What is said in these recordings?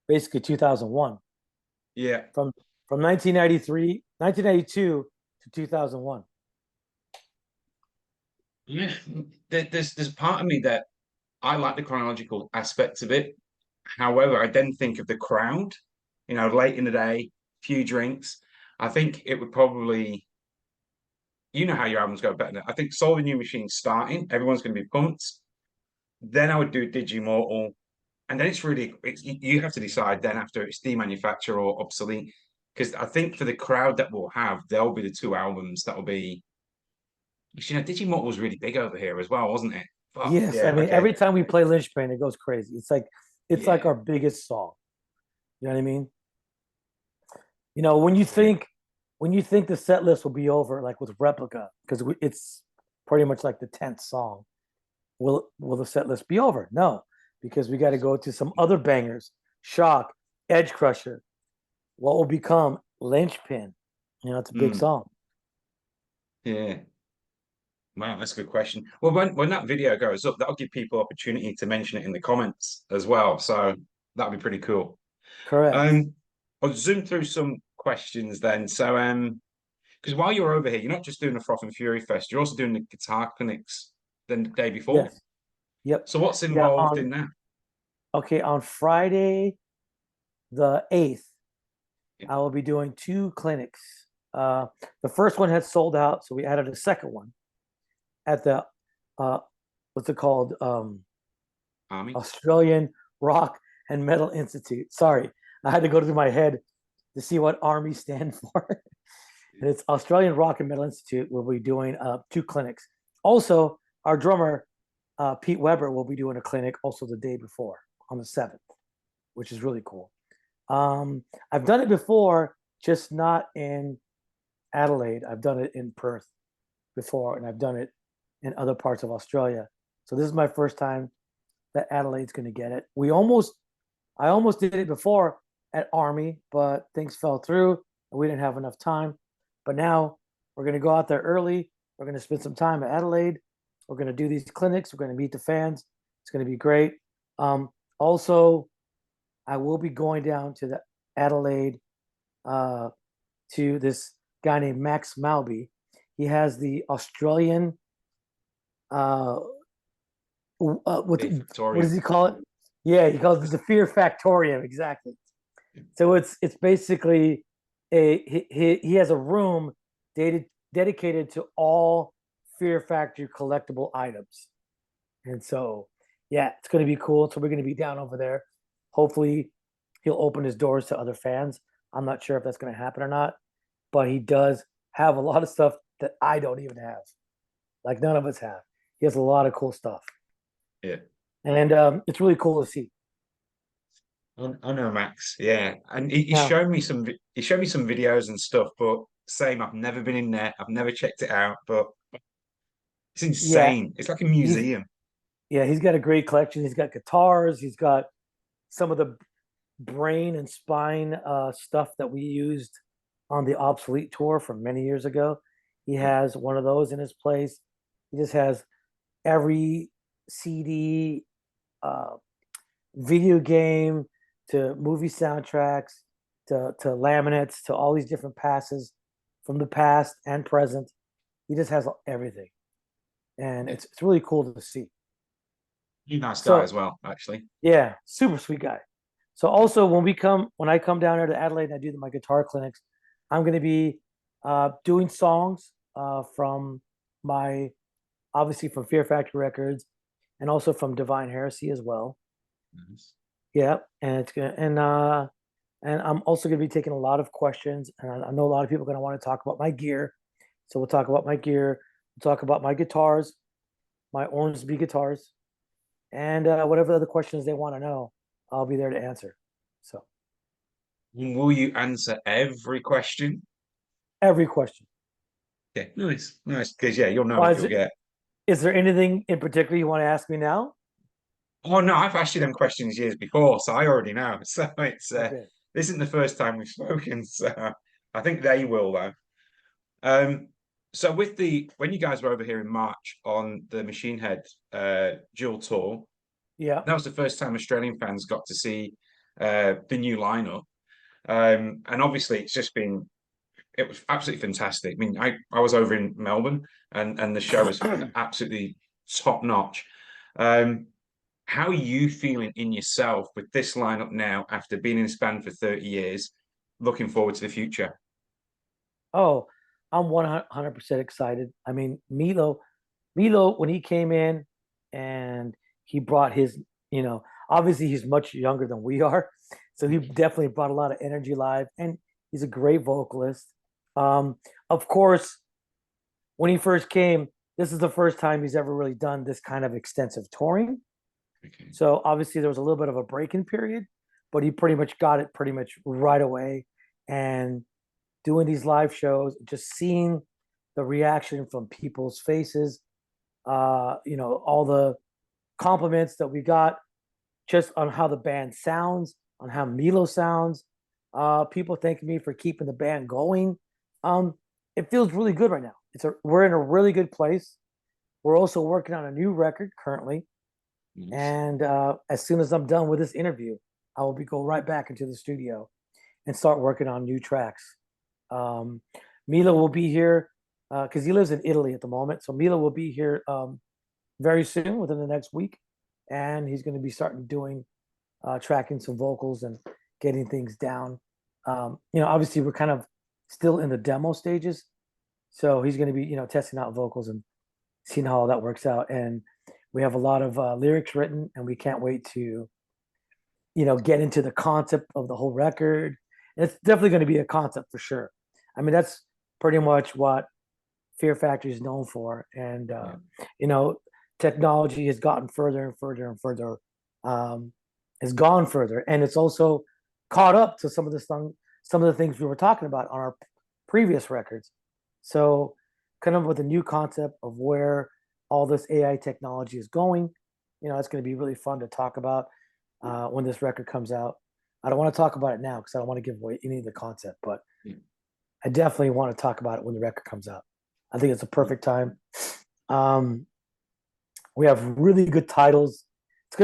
basically 2001, Yeah. from 1992 to 2001. Yeah. There's part of me that I like the chronological aspects of it. However, I then think of the crowd, late in the day, few drinks. I think it would probably, how your albums go better. I think Soul the New Machine starting, everyone's going to be pumped. Then I would do Digimortal, and then you have to decide then after it's demanufacture or obsolete. Because I think for the crowd that we'll have, there'll be the two albums that'll be. Digimortal was really big over here as well, wasn't it? Fuck Yes, I yeah, mean okay, every time we play Lynchpin, it goes crazy. It's like yeah, our biggest song. You know what I mean? You know, yeah. when you think the set list will be over, like with Replica, because it's pretty much like the 10th song. Will the set list be over? No, because we got to go to some other bangers. Shock, Edge Crusher, what will become Lynchpin. You know, it's a big Mm, song. yeah. Wow, that's a good question. Well, when that video goes up, that'll give people opportunity to mention it in the comments as well. So that'll be pretty cool. Correct. Um, I'll zoom through some questions then. So, because while you're over here, you're not just doing the Froth and Fury Fest, you're also doing the guitar clinics the day before. Yes. Yep. So what's Yeah. involved in that? On Friday the 8th, Yeah. I will be doing two clinics. Uh, the first one had sold out, so we added a second one at the uh, what's it called? Army. Australian Rock and Metal Institute. Sorry, I had to go through my head to see what Army stand for. And it's Australian Rock and Metal Institute. We'll be doing two clinics. Also, our drummer Pete Weber will be doing a clinic also the day before on the 7th, which is really cool. I've done it before, just not in Adelaide. I've done it in Perth before, and I've done it in other parts of Australia. So this is my first time that Adelaide's going to get it. I almost did it before at Army, but things fell through and we didn't have enough time. But now we're going to go out there early. We're going to spend some time at Adelaide. We're going to do these clinics. We're going to meet the fans. It's going to be great. Also, I will be going down to the Adelaide to this guy named Max Malby. He has the Australian uh, what does Victorium. he call it? Yeah, he calls it the Fear Factorium. Exactly. So it's basically he has a room dedicated to all Fear Factory collectible items, and so yeah, it's going to be cool. So we're going to be down over there. Hopefully, he'll open his doors to other fans. I'm not sure if that's going to happen or not, but he does have a lot of stuff that I don't even have. Like none of us have. He has a lot of cool stuff, Yeah. and it's really cool to see. I know Max, yeah, and he Now, showed me he showed me some videos and stuff, but same, I've never been in there, I've never checked it out, but it's yeah, insane. It's like a he's museum. he's got a great collection. He's got guitars. He's got some of the brain and spine stuff that we used on the obsolete tour from many years ago. He Yeah. has one of those in his place. He just has every CD, uh, video game, to movie soundtracks, to laminates, to all these different passes from the past and present. He just has everything, and Yeah. it's really cool to see. He's a nice guy So as well, actually. yeah, super sweet guy. So also when I come down here to Adelaide and I do my guitar clinics, I'm going to be doing songs from my obviously from Fear Factory Records and also from Divine Heresy as well. Nice. Yeah, and it's gonna and I'm also gonna be taking a lot of questions, and I know a lot of people are gonna want to talk about my gear. So we'll talk about my gear, we'll talk about my guitars, my Ormsby guitars, and whatever other questions they want to know, I'll be there to answer. So Will you answer every question? every question. Yeah, nice, nice. Because yeah, you'll know Well, what you'll get. is there anything in particular you want to ask me now? Oh no, I've asked you them questions years before, so I already know. So Okay. this isn't the first time we've spoken, so I think they will though. Um, so with the when you guys were over here in March on the Machine Head dual tour, Yeah. that was the first time Australian fans got to see the new lineup. And obviously, it was absolutely fantastic. I mean, I was over in Melbourne, and the show was absolutely top notch. How are you feeling in yourself with this lineup now after being in this band for 30 years? Looking forward to the future. Oh, I'm 100% excited. I mean, Milo, when he came in and he brought his, obviously he's much younger than we are. So he definitely brought a lot of energy live, and he's a great vocalist. Of course, when he first came, this is the first time he's ever really done this kind of extensive touring. Okay. So obviously there was a little bit of a break-in period, but he pretty much got it pretty much right away. And doing these live shows, just seeing the reaction from people's faces, all the compliments that we got just on how the band sounds, on how Milo sounds. People thanking me for keeping the band going. It feels really good right now. We're in a really good place. We're also working on a new record currently, Nice. and as soon as I'm done with this interview, I will go right back into the studio and start working on new tracks. Um, Milo will be here because he lives in Italy at the moment. So Milo will be here very soon, within the next week, and he's going to be starting doing tracking some vocals and getting things down. Obviously we're kind of still in the demo stages, so he's going to be testing out vocals and seeing how all that works out. And we have a lot of lyrics written, and we can't wait to get into the concept of the whole record. And it's definitely going to be a concept for sure. I mean, that's pretty much what Fear Factory is known for. And technology has gotten further and further and further, has gone further, and it's also caught up to some of the things we were talking about on our previous records. So kind of with a new concept of where all this AI technology is going, it's going to be really fun to talk about when this record comes out. I don't want to talk about it now because I don't want to give away any of the concept, but I definitely want to talk about it when the record comes out. I think it's a perfect time. We have really good titles. It's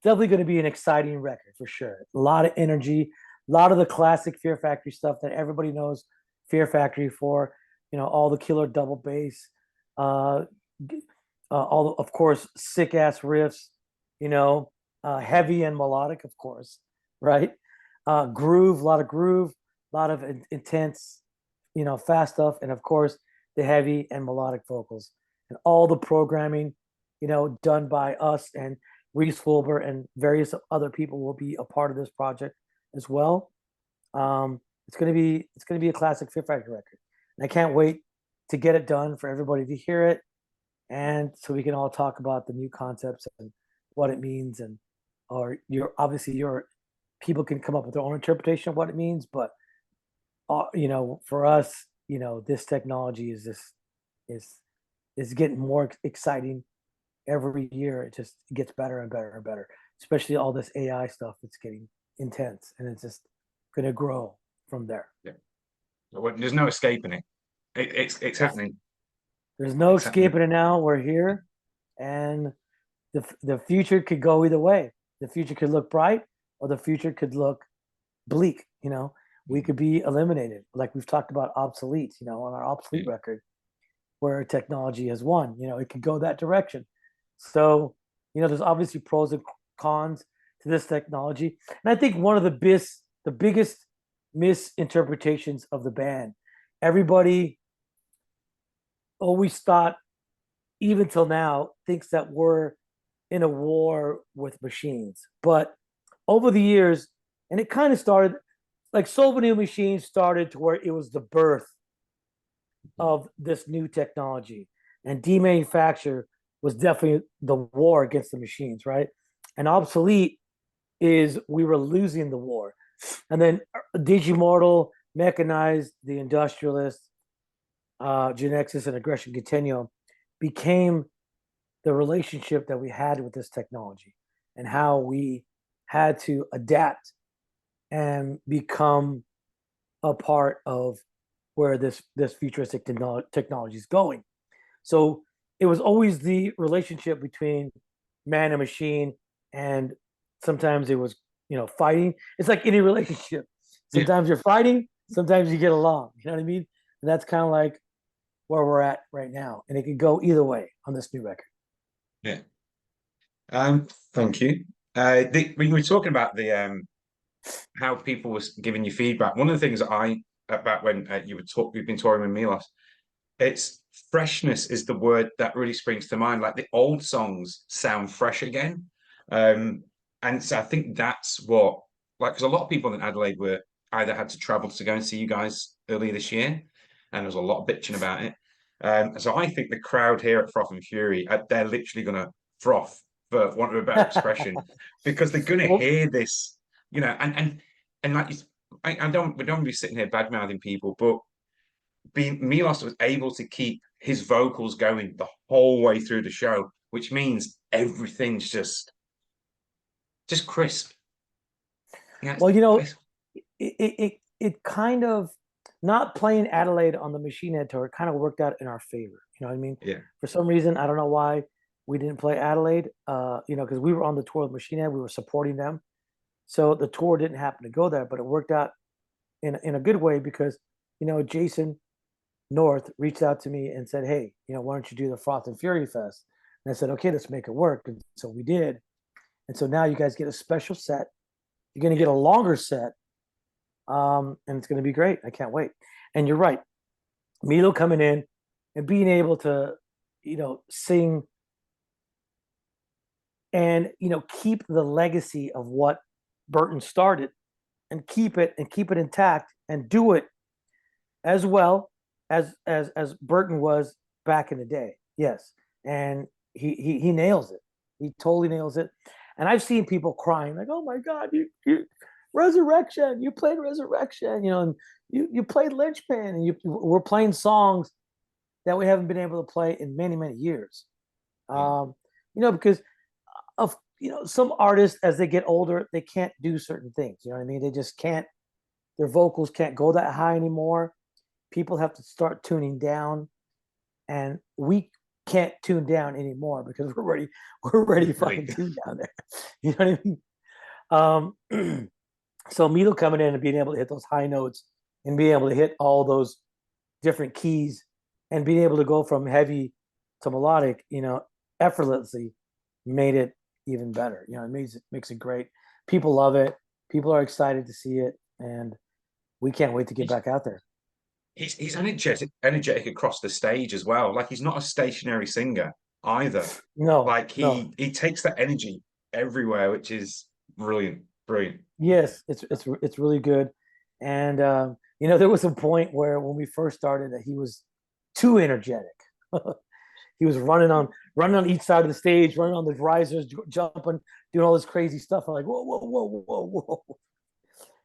definitely going to be an exciting record for sure. A lot of energy, a lot of the classic Fear Factory stuff that everybody knows Fear Factory for. All the killer double bass, all of course sick ass riffs. Heavy and melodic, of course, right? Groove, a lot of groove, a lot of intense, fast stuff, and of course the heavy and melodic vocals, and all the programming, done by us, and Reese Fulber and various other people will be a part of this project as well. It's gonna be a classic Fear Factory record, and I can't wait to get it done for everybody to hear it, and so we can all talk about the new concepts and what it means, and or your people can come up with their own interpretation of what it means, but for us, this technology is getting more exciting every year. It just gets better and better and better, especially all this AI stuff. It's getting intense, and it's just going to grow from there. Yeah. There's no escaping it. It's there's, happening. there's no It's happening. escaping it now. We're here, and the future could go either way. The future could look bright, or the future could look bleak. We could be eliminated, like we've talked about obsolete. On our obsolete record, where technology has won. It could go that direction. So, there's obviously pros and cons to this technology, and I think one of the biggest misinterpretations of the band, everybody always thought, even till now, thinks that we're in a war with machines. But over the years, and it kind of started like So Many Machines started to where it was the birth of this new technology, and demanufacture was definitely the war against the machines, right? And obsolete is we were losing the war, and then Digimortal, Mechanized, the Industrialist, Genexus, and Aggression Continuum became the relationship that we had with this technology, and how we had to adapt and become a part of where this futuristic technology is going. So it was always the relationship between man and machine, and sometimes it was fighting. It's like any relationship. Yeah, Sometimes you're fighting, sometimes you get along. You know what I mean? And that's kind of like where we're at right now. And it could go either way on this new record. yeah. Thank you. When we were talking about the how people was giving you feedback, one of the things that I about when you've been touring with Milos, it's freshness is the word that really springs to mind. Like the old songs sound fresh again, and so I think that's what like because a lot of people in Adelaide were either had to travel to go and see you guys earlier this year, and there was a lot of bitching about it. So I think the crowd here at Froth and Fury, they're literally going to froth, for want of a better expression, because they're going to Well, hear this, and like I don't we don't be sitting here bad mouthing people, but being Milos was able to keep his vocals going the whole way through the show, which means everything's just crisp. Yeah, well, it kind of not playing Adelaide on the Machine Head tour kind of worked out in our favor. You know what I mean? yeah, For some reason, I don't know why we didn't play Adelaide. Because we were on the tour with Machine Head, we were supporting them, so the tour didn't happen to go there, but it worked out in a good way because Jason North reached out to me and said, "Hey, why don't you do the Froth and Fury Fest?" And I said, "Okay, let's make it work." And so we did. And so now you guys get a special set. You're going to get a longer set, and it's going to be great. I can't wait. And you're right, Milo coming in and being able to, sing and keep the legacy of what Burton started and keep it intact and do it as well as Burton was back in the day. Yes, and he nails it. He totally nails it. And I've seen people crying like, "Oh my God, you Resurrection! You played Resurrection! And you played Lynchpin, and we're playing songs that we haven't been able to play in many many years." yeah. Because of some artists as they get older, they can't do certain things. You know what I mean? They just can't. Their vocals can't go that high anymore. People have to start tuning down, and we can't tune down anymore because we're ready Right. fucking tune down there. You know what I mean? So Milo coming in and being able to hit those high notes and being able to hit all those different keys and being able to go from heavy to melodic, effortlessly made it even better. It makes it great. People love it. People are excited to see it, and we can't wait to get He's, back out there. he's energetic across the stage as well. Like he's not a stationary singer either. No, Like no. he takes that energy everywhere, which is brilliant, brilliant. Yes, it's really good. And there was a point where when we first started that he was too energetic. He was running on each side of the stage, running on the risers, jumping, doing all this crazy stuff. I'm like, whoa, whoa, whoa, whoa, whoa.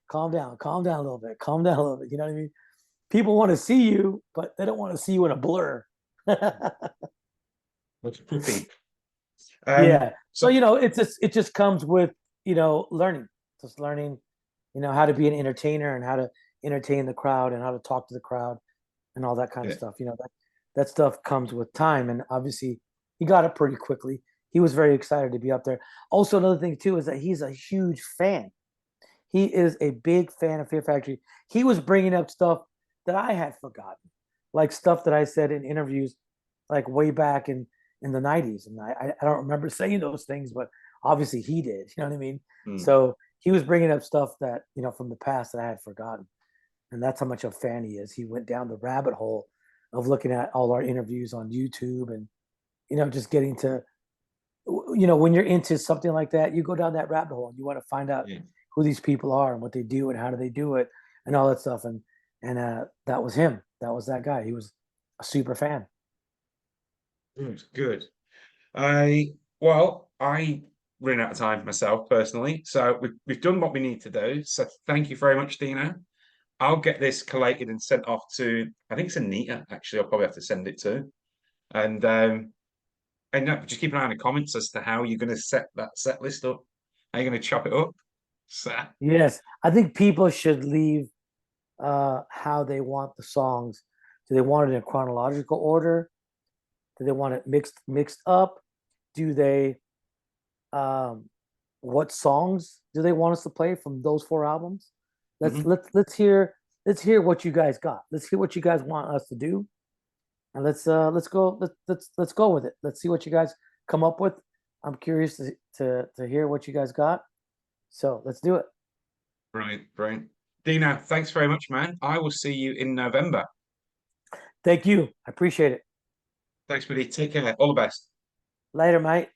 Calm down a little bit. Calm down a little bit. You know what I mean? People want to see you, but they don't want to see you in a blur. Which would be. Yeah. So So it just comes with learning, just learning, how to be an entertainer and how to entertain the crowd and how to talk to the crowd and all that kind of yeah, stuff. That stuff comes with time, and obviously he got it pretty quickly. He was very excited to be up there. Also, another thing too is that he's a huge fan. He is a big fan of Fear Factory. He was bringing up stuff that I had forgotten, like stuff that I said in interviews, like way back in the '90s, and I don't remember saying those things, but obviously he did. You know what I mean? mm, So he was bringing up stuff that from the past that I had forgotten, and that's how much of a fan he is. He went down the rabbit hole of looking at all our interviews on YouTube, and just getting to when you're into something like that, you go down that rabbit hole and you want to find out yeah. who these people are and what they do and how do they do it and all that stuff. And that was him. That was that guy. He was a super fan. Good, good. I ran out of time myself personally, so we've done what we need to do. So thank you very much, Dino. I'll get this collated and sent off to I think it's Anita. Actually, I'll probably have to send it to, and no, just keep an eye on the comments as to how you're going to set that set list up. How you're going to chop it up. So Yes, I think people should leave how they want the songs. Do they want it in chronological order? Do they want it mixed up? Do they um, what songs do they want us to play from those 4 albums. Let's Mhm. let's hear what you guys got. Let's hear what you guys want us to do, and let's go let's go with it. Let's see what you guys come up with. I'm curious to hear what you guys got. So let's do it. Brilliant, brilliant. Dino, thanks very much, man. I will see you in November. Thank you. I appreciate it. Thanks, buddy. Take care. All the best. Later, mate.